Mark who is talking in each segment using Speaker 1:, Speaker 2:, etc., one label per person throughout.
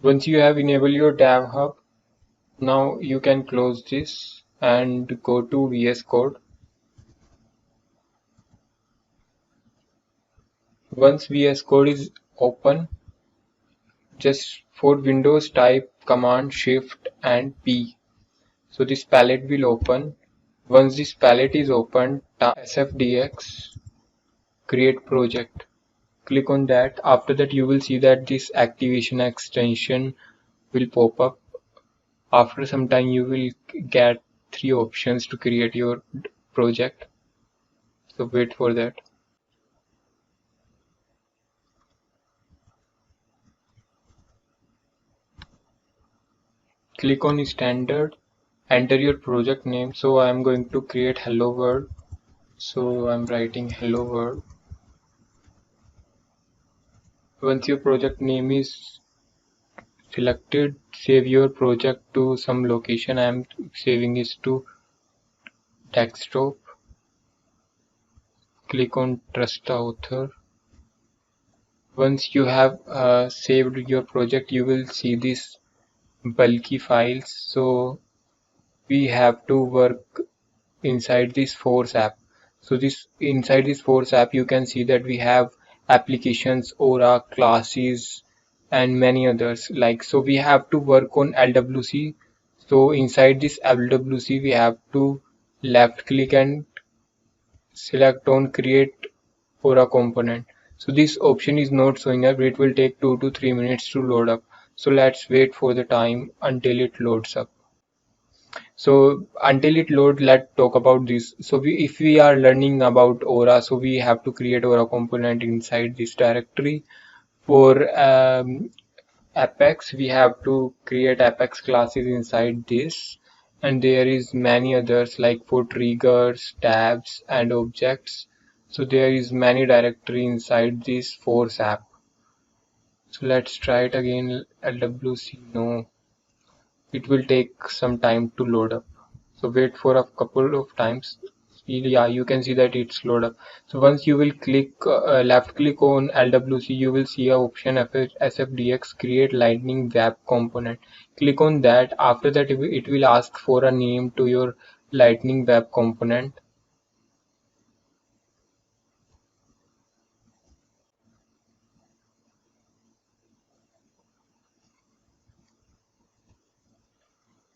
Speaker 1: Once you have enabled your Dev Hub, now you can close this and go to VS Code. Once VS Code is open, just for Windows type Command Shift and P. So this palette will open. Once this palette is opened, SFDX create project. Click on that. After that you will see that this activation extension will pop up. After some time you will get three options to create your project. So wait for that. Click on standard, enter your project name. So I am going to create hello world. So I'm writing hello world. Once your project name is selected, save your project to some location. I am saving it to desktop. Click on trust the author. Once you have saved your project, you will see this bulky files. So we have to work inside this Force app. So this inside this Force app, you can see that we have applications, aura, classes, and many others. Like, so we have to work on LWC. So inside this LWC, we have to left click and select on create aura component. So this option is not showing up. It will take 2 to 3 minutes to load up. So let's wait for the time until it loads up. So until it load, let's talk about this. So if we are learning about aura, so we have to create aura component inside this directory. For Apex, we have to create Apex classes inside this, and there is many others like for triggers, tabs, and objects. So there is many directory inside this Force app. So let's try it again. LWC, no, it will take some time to load up. So wait for a couple of times. Yeah, you can see that it's load up. So once you will click left click on LWC, you will see a option SFDX create lightning web component. Click on that. After that it will ask for a name to your lightning web component.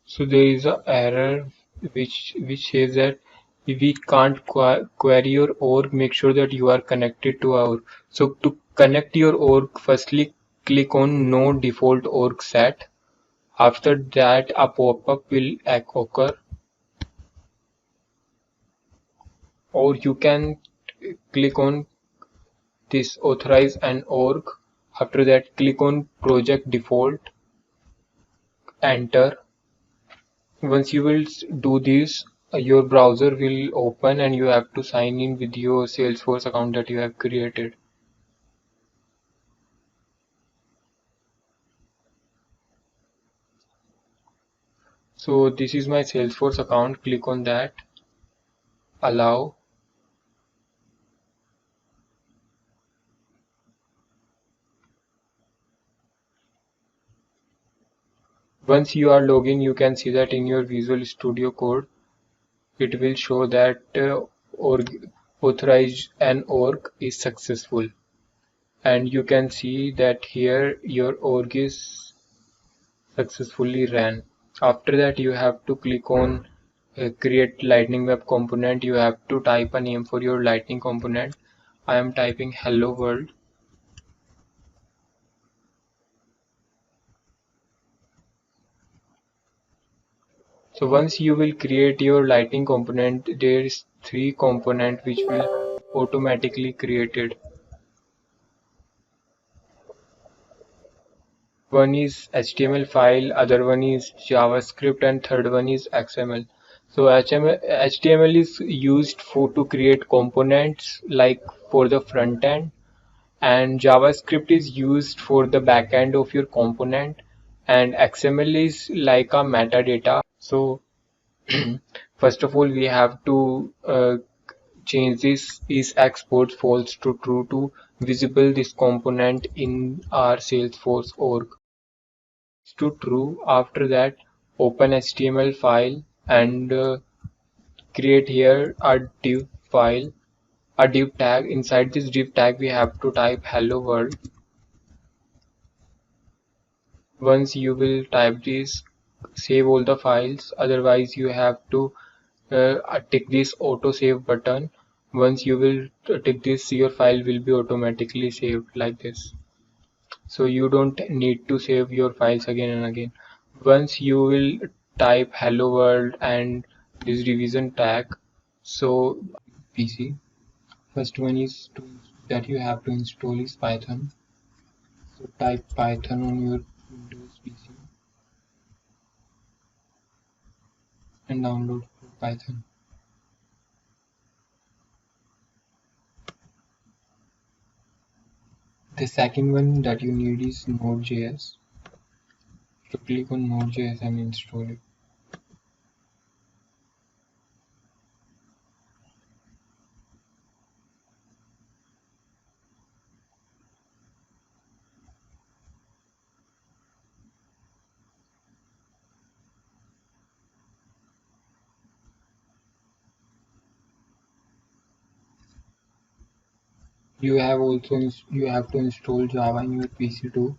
Speaker 1: So there is a error which says that we can't query your org. Make sure that you are connected to our. So to connect your org, firstly click on no default org set. After that, a pop-up will occur, or you can click on this authorize an org. After that, click on project default, enter. Once you will do this, your browser will open and you have to sign in with your Salesforce account that you have created. So this is my Salesforce account. Click on that, allow. Once you are logged in, you can see that in your Visual Studio Code, it will show that authorize an org is successful, and you can see that here your org is successfully ran. After that, you have to click on create lightning web component. You have to type a name for your lightning component. I am typing hello world. So once you will create your lightning component, there is three component which will automatically created. One is HTML file, other one is JavaScript, and third one is XML. So HTML is used for to create components like for the front end, and JavaScript is used for the back end of your component, and XML is like a metadata. So first of all, we have to change this is export false to true to visible this component in our Salesforce org. to true. After that, open HTML file and create here a div file, a div tag. Inside this div tag we have to type hello world. Once you will type this, save all the files, otherwise you have to tick this auto save button. Once you will tick this, your file will be automatically saved like this, so you don't need to save your files again and again. Once you will type hello world and this revision tag, so PC, first one is that you have to install is Python. So type Python on your Windows PC and download Python. The second one that you need is Node.js. So click on Node.js and install it. You have to install Java in your PC too.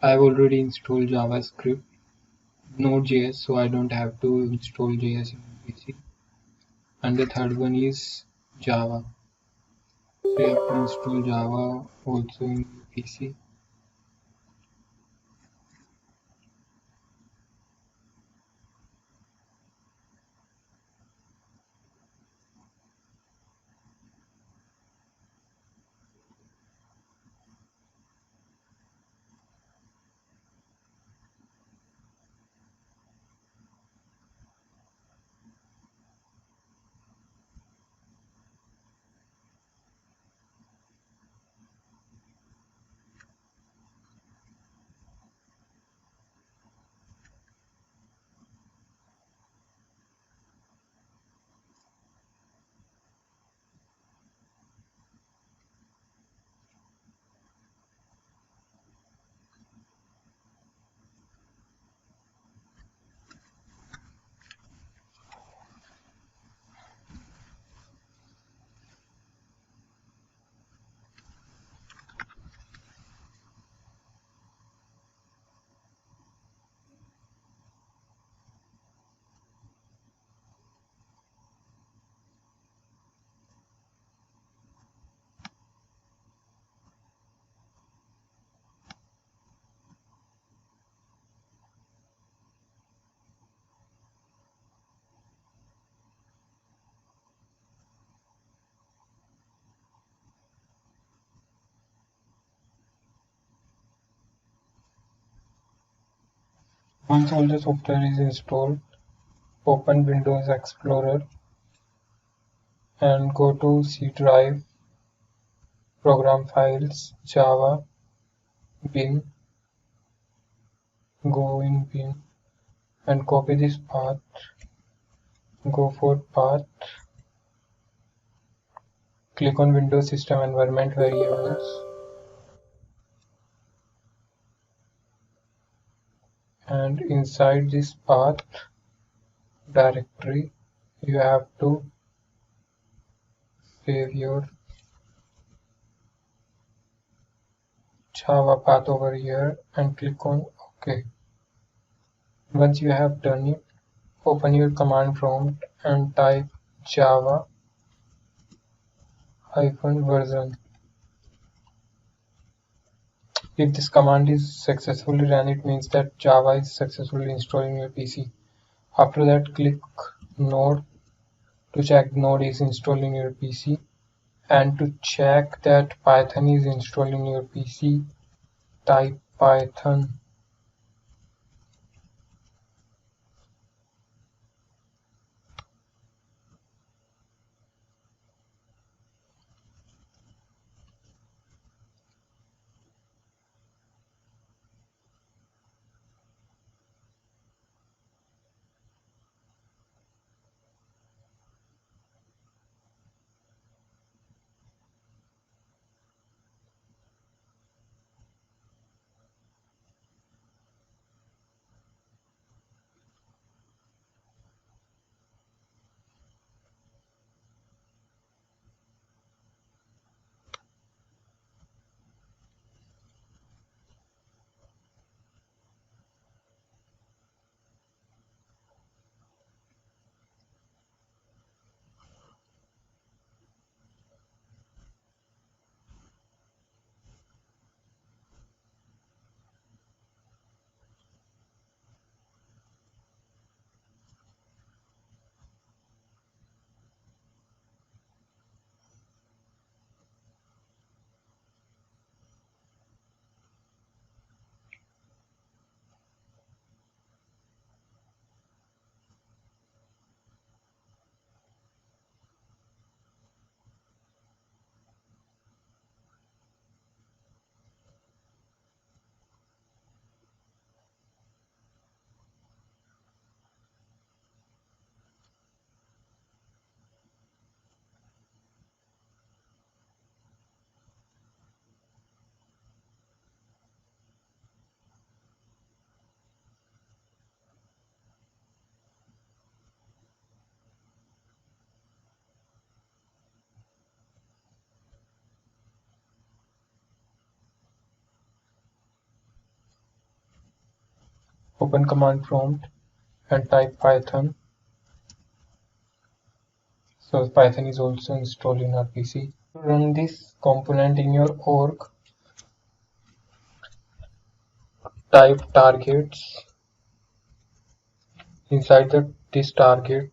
Speaker 1: I have already installed JavaScript, Node.js, so I don't have to install JS in my PC. And the third one is Java. So you have to install Java also in your PC. Once all the software is installed, open Windows Explorer and go to C drive, program files, Java, bin, go in bin and copy this path, go for path, click on Windows System Environment Variables and inside this path directory you have to save your Java path over here and click on OK. Once you have done it, open your command prompt and type java-version. If this command is successfully run, it means that Java is successfully installed in your PC. After that, click Node to check Node is installed in your PC and to check that Python is installed in your PC. type Python. Open command prompt and type Python. So Python is also installed in our PC. Run this component in your org. Type targets. Inside this target,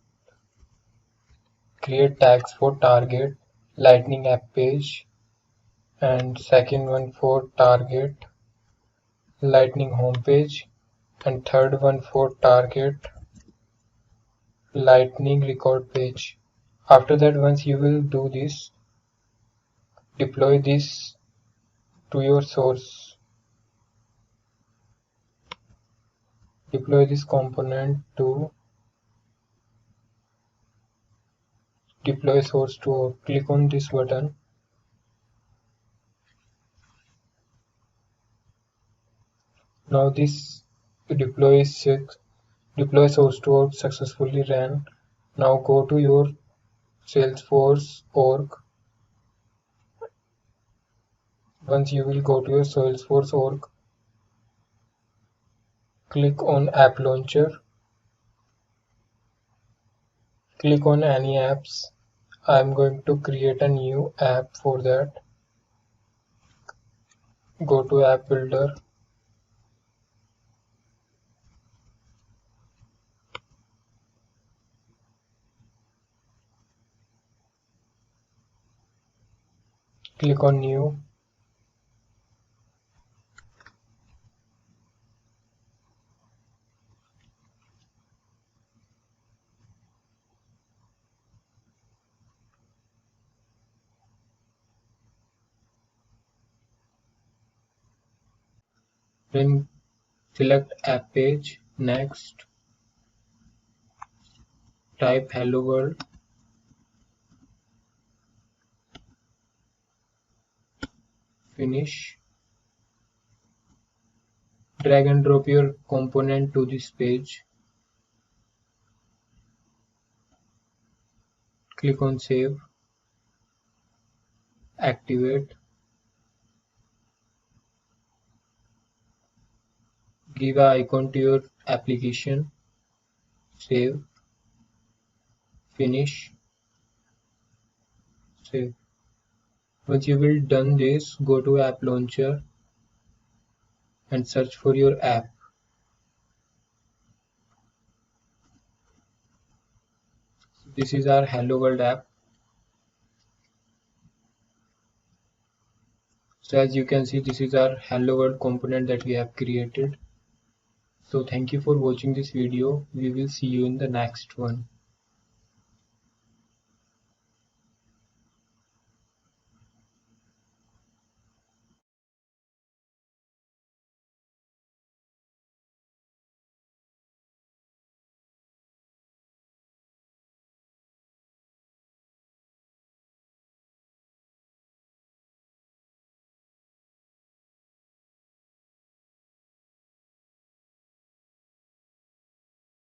Speaker 1: create tags for target, lightning app page, and second one for target, lightning homepage, and third one for target, lightning record page. After that, once you will do this, deploy this to your source. Deploy this component to deploy source to org. Click on this button. Now this deploy source to org successfully ran. Now go to your Salesforce org. Once you will go to your Salesforce org, click on App Launcher. Click on any apps. I am going to create a new app for that. Go to App Builder. Click on New. Then select App Page. Next, type Hello World. Finish. Drag and drop your component to this page. Click on Save. Activate. Give an icon to your application. Save. Finish. Save. Once you will done this, go to App Launcher and search for your app. This is our Hello World app. So as you can see, this is our hello world component that we have created. So thank you for watching this video. We will see you in the next one.